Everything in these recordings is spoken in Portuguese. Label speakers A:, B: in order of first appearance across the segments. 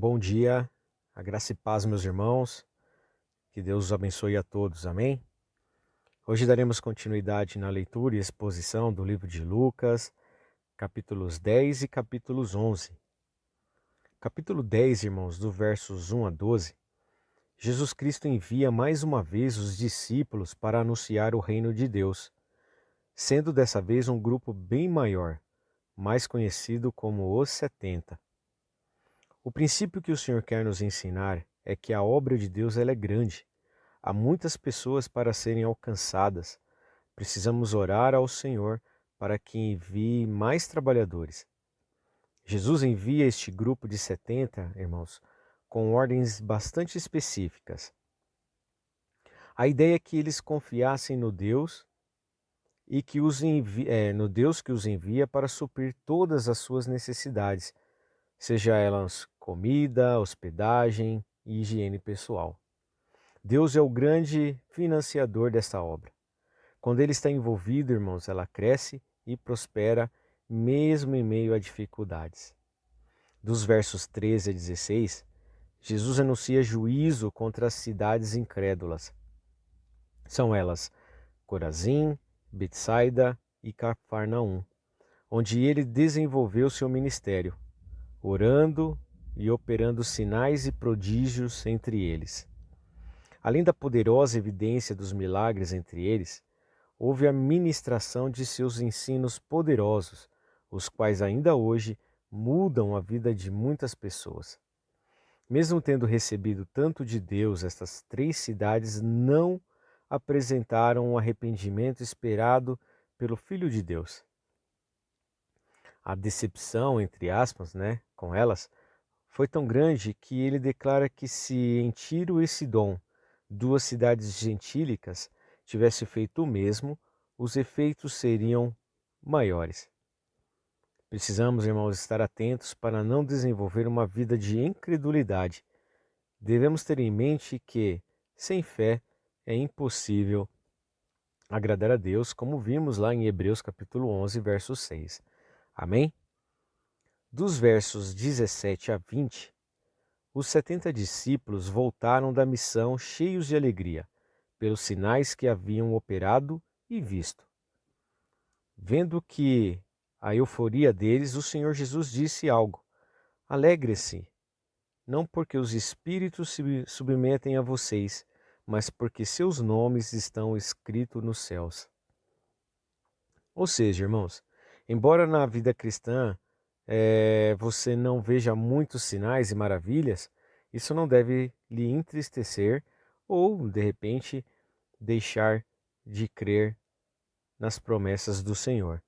A: Bom dia, a graça e paz, meus irmãos, que Deus os abençoe a todos, amém? Hoje daremos continuidade na leitura e exposição do livro de Lucas, capítulos 10 e capítulos 11. Capítulo 10, irmãos, do versos 1 a 12, Jesus Cristo envia mais uma vez os discípulos para anunciar o reino de Deus, sendo dessa vez um grupo bem maior, mais conhecido como os 70. O princípio que o Senhor quer nos ensinar é que a obra de Deus ela é grande. Há muitas pessoas para serem alcançadas. Precisamos orar ao Senhor para que envie mais trabalhadores. Jesus envia este grupo de 70, irmãos, com ordens bastante específicas. A ideia é que eles confiassem no Deus e que no Deus que os envia para suprir todas as suas necessidades, seja elas comida, hospedagem e higiene pessoal. Deus é o grande financiador dessa obra. Quando ele está envolvido, irmãos, ela cresce e prospera mesmo em meio a dificuldades. Dos versos 13 a 16, Jesus anuncia juízo contra as cidades incrédulas. São elas Corazim, Betsaida e Cafarnaum, onde ele desenvolveu seu ministério, orando e operando sinais e prodígios entre eles. Além da poderosa evidência dos milagres entre eles, houve a ministração de seus ensinos poderosos, os quais ainda hoje mudam a vida de muitas pessoas. Mesmo tendo recebido tanto de Deus, estas três cidades não apresentaram o arrependimento esperado pelo Filho de Deus. A decepção, entre aspas, com elas, foi tão grande que ele declara que se em Tiro e Sidom, duas cidades gentílicas, tivesse feito o mesmo, os efeitos seriam maiores. Precisamos, irmãos, estar atentos para não desenvolver uma vida de incredulidade. Devemos ter em mente que, sem fé, é impossível agradar a Deus, como vimos lá em Hebreus capítulo 11, verso 6. Amém? Dos versos 17 a 20, os 70 discípulos voltaram da missão cheios de alegria, pelos sinais que haviam operado e visto. Vendo que a euforia deles, o Senhor Jesus disse algo: Alegre-se, não porque os espíritos se submetem a vocês, mas porque seus nomes estão escritos nos céus. Ou seja, irmãos, embora na vida cristã você não veja muitos sinais e maravilhas, isso não deve lhe entristecer ou, de repente, deixar de crer nas promessas do Senhor.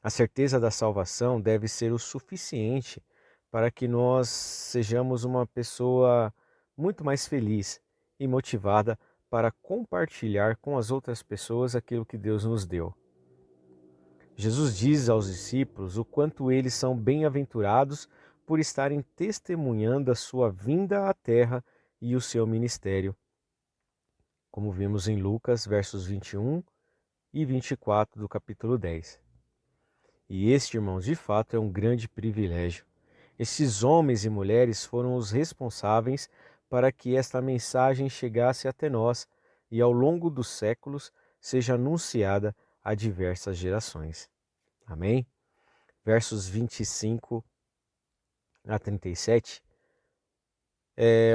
A: A certeza da salvação deve ser o suficiente para que nós sejamos uma pessoa muito mais feliz e motivada para compartilhar com as outras pessoas aquilo que Deus nos deu. Jesus diz aos discípulos o quanto eles são bem-aventurados por estarem testemunhando a sua vinda à terra e o seu ministério, como vimos em Lucas, versos 21 e 24 do capítulo 10. E este, irmãos, de fato é um grande privilégio. Esses homens e mulheres foram os responsáveis para que esta mensagem chegasse até nós e ao longo dos séculos seja anunciada a diversas gerações. Amém? Versos 25 a 37.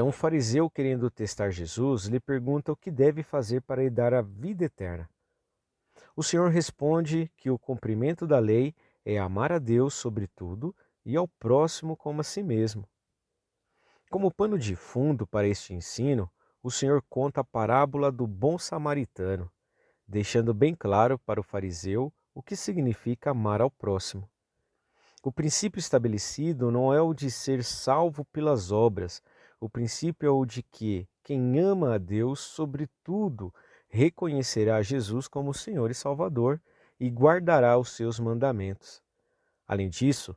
A: Um fariseu, querendo testar Jesus, lhe pergunta o que deve fazer para lhe dar a vida eterna. O Senhor responde que o cumprimento da lei é amar a Deus sobre tudo e ao próximo como a si mesmo. Como pano de fundo para este ensino, o Senhor conta a parábola do bom samaritano, deixando bem claro para o fariseu o que significa amar ao próximo. O princípio estabelecido não é o de ser salvo pelas obras, o princípio é o de que quem ama a Deus, sobretudo, reconhecerá Jesus como Senhor e Salvador e guardará os seus mandamentos. Além disso,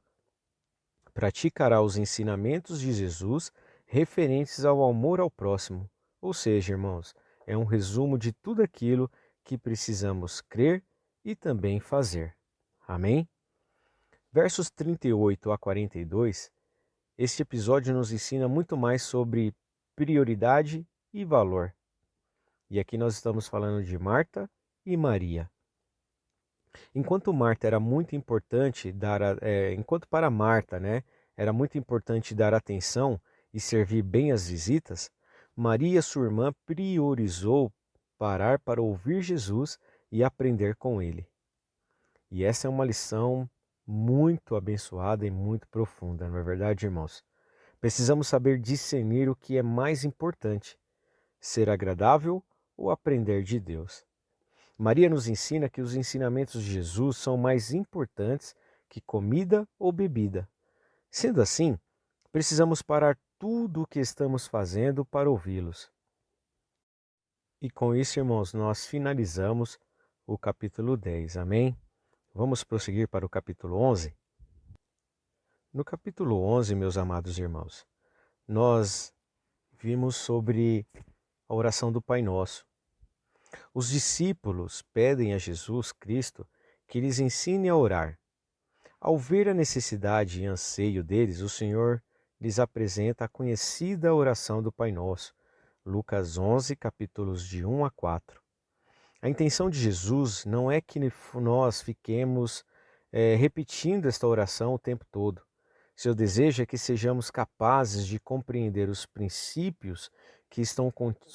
A: praticará os ensinamentos de Jesus referentes ao amor ao próximo. Ou seja, irmãos, é um resumo de tudo aquilo que precisamos crer e também fazer. Amém? Versos 38 a 42 este episódio nos ensina muito mais sobre prioridade e valor. E aqui nós estamos falando de Marta e Maria. Enquanto para Marta, né, era muito importante dar atenção e servir bem as visitas, Maria, sua irmã, priorizou parar para ouvir Jesus e aprender com ele. E essa é uma lição muito abençoada e muito profunda, não é verdade, irmãos? Precisamos saber discernir o que é mais importante, ser agradável ou aprender de Deus. Maria nos ensina que os ensinamentos de Jesus são mais importantes que comida ou bebida. Sendo assim, precisamos parar tudo o que estamos fazendo para ouvi-los. E com isso, irmãos, nós finalizamos o capítulo 10. Amém? Vamos prosseguir para o capítulo 11? No capítulo 11, meus amados irmãos, nós vimos sobre a oração do Pai Nosso. Os discípulos pedem a Jesus Cristo que lhes ensine a orar. Ao ver a necessidade e anseio deles, o Senhor lhes apresenta a conhecida oração do Pai Nosso, Lucas 11, capítulos de 1 a 4. A intenção de Jesus não é que nós fiquemos repetindo esta oração o tempo todo. Seu desejo é que sejamos capazes de compreender os princípios que estão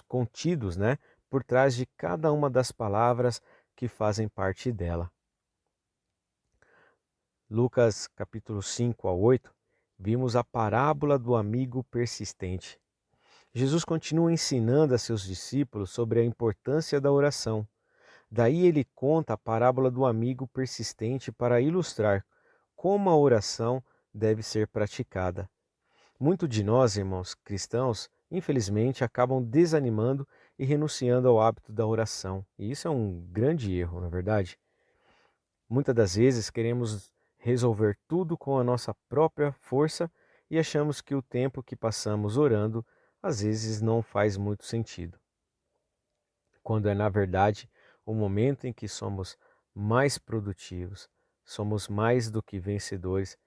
A: contidos, né, por trás de cada uma das palavras que fazem parte dela. Lucas capítulo 5 a 8, vimos a parábola do amigo persistente. Jesus continua ensinando a seus discípulos sobre a importância da oração. Daí ele conta a parábola do amigo persistente para ilustrar como a oração deve ser praticada. Muitos de nós, irmãos cristãos, infelizmente, acabam desanimando e renunciando ao hábito da oração. E isso é um grande erro, não é verdade? Muitas das vezes queremos resolver tudo com a nossa própria força e achamos que o tempo que passamos orando às vezes não faz muito sentido. Quando é, na verdade, o momento em que somos mais produtivos, somos mais do que vencedores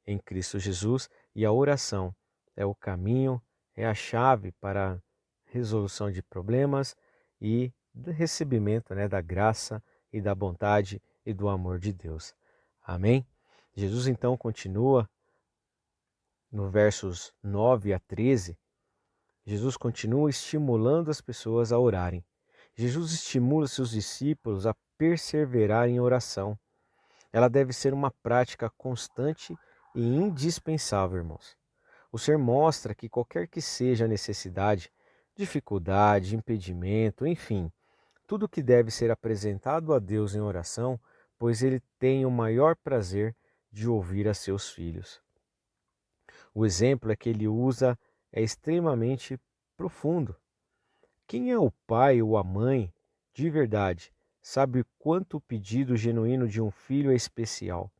A: em Cristo Jesus, e a oração é o caminho, é a chave para a resolução de problemas e do recebimento, né, da graça e da bondade e do amor de Deus. Amém? Jesus então continua no versos 9 a 13, Jesus continua estimulando as pessoas a orarem. Jesus estimula seus discípulos a perseverar em oração. Ela deve ser uma prática constante e indispensável, irmãos. O Senhor mostra que qualquer que seja a necessidade, dificuldade, impedimento, enfim, tudo que deve ser apresentado a Deus em oração, pois Ele tem o maior prazer de ouvir a seus filhos. O exemplo é que ele usa é extremamente profundo. Quem é o pai ou a mãe, de verdade, sabe quanto o pedido genuíno de um filho é especial.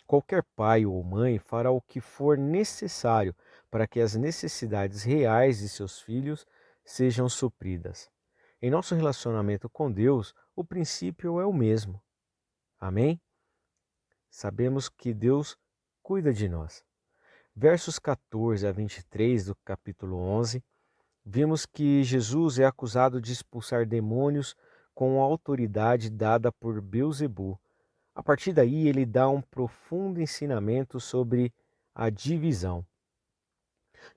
A: Qualquer pai ou mãe fará o que for necessário para que as necessidades reais de seus filhos sejam supridas. Em nosso relacionamento com Deus, o princípio é o mesmo. Amém? Sabemos que Deus cuida de nós. Versos 14 a 23 do capítulo 11, vimos que Jesus é acusado de expulsar demônios com a autoridade dada por Beelzebu. A partir daí, ele dá um profundo ensinamento sobre a divisão.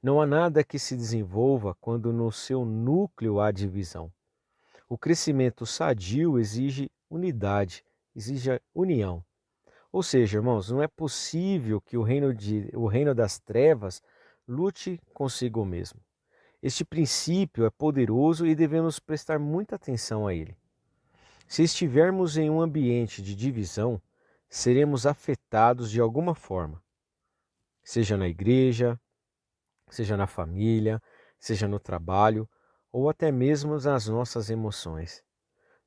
A: Não há nada que se desenvolva quando no seu núcleo há divisão. O crescimento sadio exige unidade, exige união. Ou seja, irmãos, não é possível que o reino das trevas lute consigo mesmo. Este princípio é poderoso e devemos prestar muita atenção a ele. Se estivermos em um ambiente de divisão, seremos afetados de alguma forma, seja na igreja, seja na família, seja no trabalho ou até mesmo nas nossas emoções.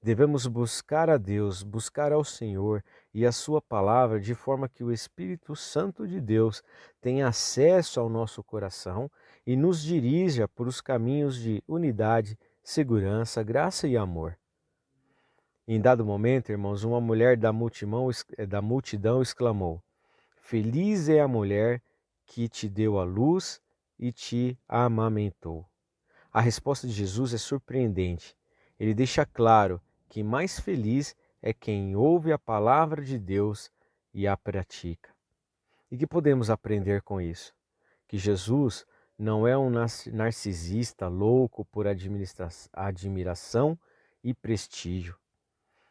A: Devemos buscar a Deus, buscar ao Senhor e a Sua palavra de forma que o Espírito Santo de Deus tenha acesso ao nosso coração e nos dirija por os caminhos de unidade, segurança, graça e amor. Em dado momento, irmãos, uma mulher da multidão exclamou: Feliz é a mulher que te deu a luz e te amamentou. A resposta de Jesus é surpreendente. Ele deixa claro que mais feliz é quem ouve a palavra de Deus e a pratica. E que podemos aprender com isso? Que Jesus não é um narcisista louco por admiração e prestígio.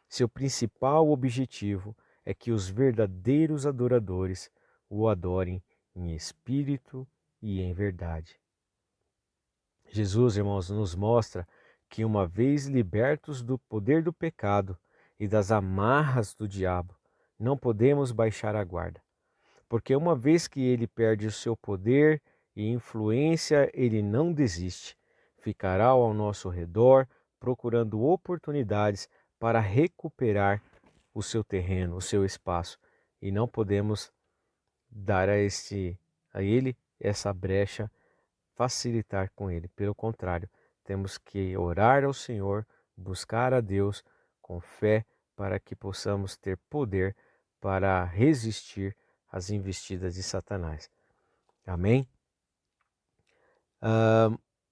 A: Seu principal objetivo é que os verdadeiros adoradores o adorem em espírito e em verdade. Jesus, irmãos, nos mostra que uma vez libertos do poder do pecado e das amarras do diabo, não podemos baixar a guarda, porque uma vez que ele perde o seu poder e influência, ele não desiste, ficará ao nosso redor procurando oportunidades para recuperar o seu terreno, o seu espaço, e não podemos dar a ele essa brecha, facilitar com ele. Pelo contrário, temos que orar ao Senhor, buscar a Deus com fé para que possamos ter poder para resistir às investidas de Satanás. Amém?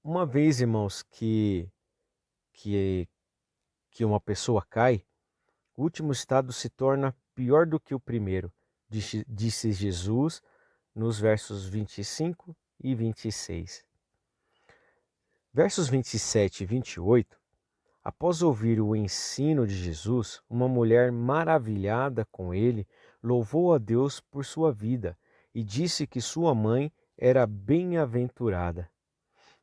A: Uma vez, irmãos, que uma pessoa cai, o último estado se torna pior do que o primeiro, disse Jesus nos versos 25 e 26. Versos 27 e 28, após ouvir o ensino de Jesus, uma mulher maravilhada com ele louvou a Deus por sua vida e disse que sua mãe era bem-aventurada.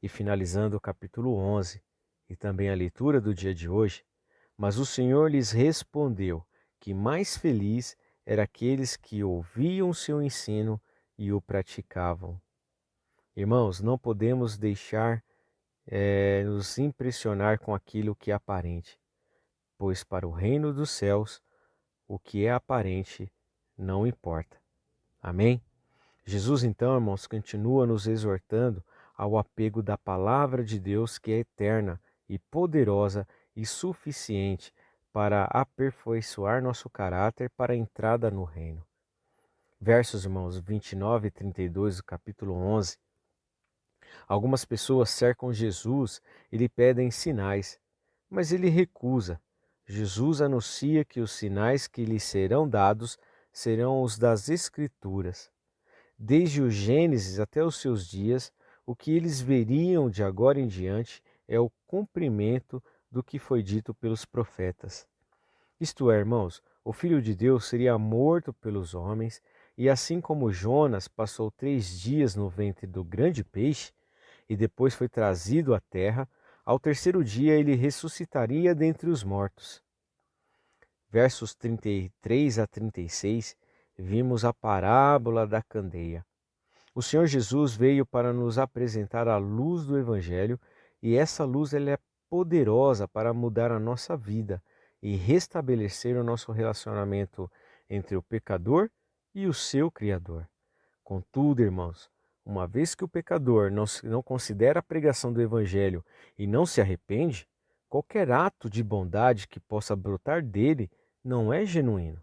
A: E finalizando o capítulo 11, e também a leitura do dia de hoje, mas o Senhor lhes respondeu que mais feliz era aqueles que ouviam seu ensino e o praticavam. Irmãos, não podemos deixar nos impressionar com aquilo que é aparente, pois para o reino dos céus o que é aparente não importa. Amém? Jesus, então, irmãos, continua nos exortando ao apego da palavra de Deus, que é eterna e poderosa e suficiente para aperfeiçoar nosso caráter para a entrada no reino. Versos, irmãos, 29 e 32 do capítulo 11. Algumas pessoas cercam Jesus e lhe pedem sinais, mas ele recusa. Jesus anuncia que os sinais que lhe serão dados serão os das Escrituras. Desde o Gênesis até os seus dias, o que eles veriam de agora em diante é o cumprimento do que foi dito pelos profetas. Isto é, irmãos, o Filho de Deus seria morto pelos homens, e assim como Jonas passou 3 dias no ventre do grande peixe, e depois foi trazido à terra, ao terceiro dia ele ressuscitaria dentre os mortos. Versos 33 a 36, vimos a parábola da candeia. O Senhor Jesus veio para nos apresentar a luz do Evangelho, e essa luz ela é poderosa para mudar a nossa vida e restabelecer o nosso relacionamento entre o pecador e o seu Criador. Contudo, irmãos, uma vez que o pecador não considera a pregação do Evangelho e não se arrepende, qualquer ato de bondade que possa brotar dele não é genuíno.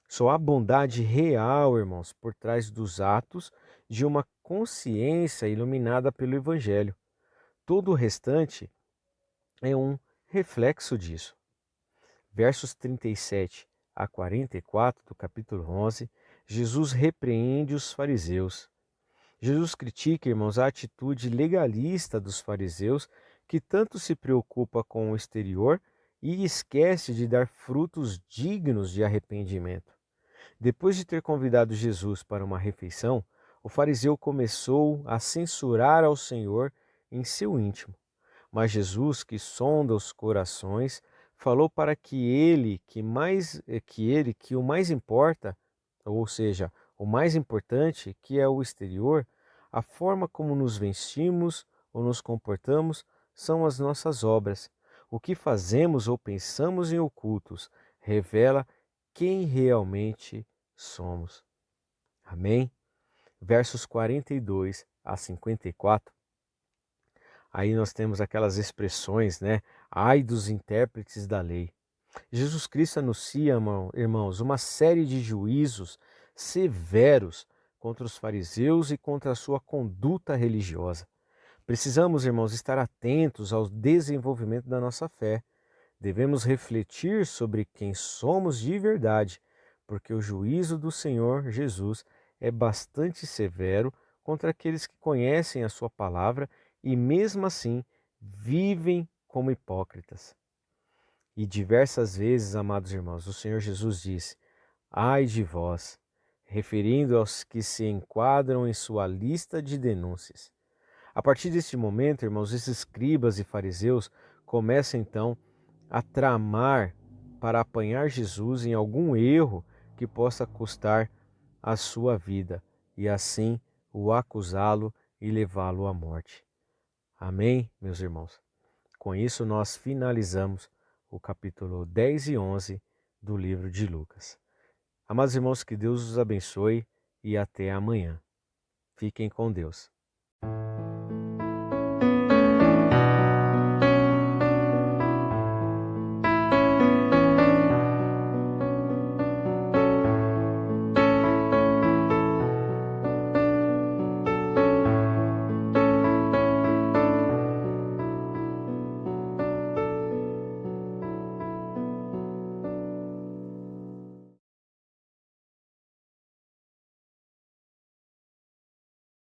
A: Só há bondade real, irmãos, por trás dos atos de uma consciência iluminada pelo Evangelho. Todo o restante é um reflexo disso. Versos 37 a 44 do capítulo 11, Jesus repreende os fariseus. Jesus critica, irmãos, a atitude legalista dos fariseus, que tanto se preocupa com o exterior e esquece de dar frutos dignos de arrependimento. Depois de ter convidado Jesus para uma refeição, o fariseu começou a censurar ao Senhor em seu íntimo. Mas Jesus, que sonda os corações, falou para que o mais importa, ou seja, o mais importante, que é o exterior, a forma como nos vestimos ou nos comportamos, são as nossas obras. O que fazemos ou pensamos em ocultos revela quem realmente somos. Amém? Versos 42 a 54. Aí nós temos aquelas expressões, né? Ai dos intérpretes da lei. Jesus Cristo anuncia, irmãos, uma série de juízos severos contra os fariseus e contra a sua conduta religiosa. Precisamos, irmãos, estar atentos ao desenvolvimento da nossa fé. Devemos refletir sobre quem somos de verdade, porque o juízo do Senhor Jesus é bastante severo contra aqueles que conhecem a sua palavra e, mesmo assim, vivem como hipócritas. E diversas vezes, amados irmãos, o Senhor Jesus disse: ai de vós, referindo aos que se enquadram em sua lista de denúncias. A partir deste momento, irmãos, esses escribas e fariseus começam então a tramar para apanhar Jesus em algum erro que possa custar a sua vida e assim o acusá-lo e levá-lo à morte. Amém, meus irmãos? Com isso nós finalizamos o capítulo 10 e 11 do livro de Lucas. Amados irmãos, que Deus os abençoe e até amanhã. Fiquem com Deus.